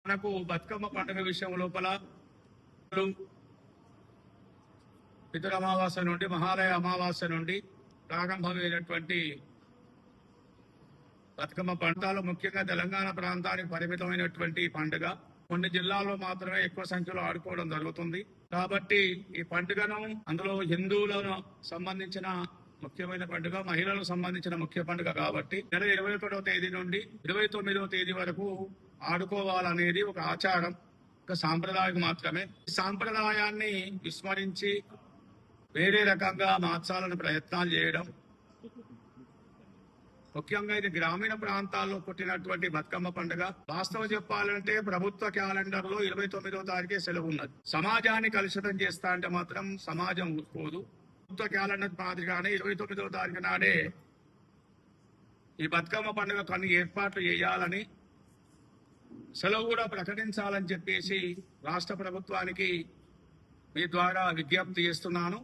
మనకు బతుకమ్మ పండుగ విషయం లోపల పితృ అమావాస్య నుండి మహాలయ అమావాస్య నుండి ప్రారంభమైనటువంటి బతుకమ్మ పండుగలు ముఖ్యంగా తెలంగాణ ప్రాంతానికి పరిమితమైనటువంటి పండుగ. కొన్ని జిల్లాల్లో మాత్రమే ఎక్కువ సంఖ్యలో ఆడుకోవడం జరుగుతుంది. కాబట్టి ఈ పండుగను అందులో హిందువులను సంబంధించిన ముఖ్యమైన పండుగ, మహిళలకు సంబంధించిన ముఖ్య పండుగ కాబట్టి నెల 21వ తేదీ నుండి 29వ తేదీ వరకు ఆడుకోవాలనేది ఒక ఆచారం, ఒక సాంప్రదాయం మాత్రమే. ఈ సాంప్రదాయాన్ని విస్మరించి వేరే రకంగా మార్చాలని ప్రయత్నాలు చేయడం, ముఖ్యంగా ఇది గ్రామీణ ప్రాంతాల్లో పుట్టినటువంటి బతుకమ్మ పండుగ. వాస్తవం చెప్పాలంటే ప్రభుత్వ క్యాలెండర్ లో 29వ తారీఖే సెలవు ఉన్నది. సమాజాన్ని కలుషితం చేస్తా అంటే మాత్రం సమాజం ఊరుకోదు. ప్రభుత్వ క్యాలెండర్ మాదిరిగానే 29వ తారీఖు నాడే ఈ బతుకమ్మ పండుగ కొన్ని ఏర్పాట్లు చేయాలని, సెలవు కూడా ప్రకటించాలని చెప్పేసి రాష్ట్ర ప్రభుత్వానికి మీ ద్వారా విజ్ఞప్తి చేస్తున్నాను.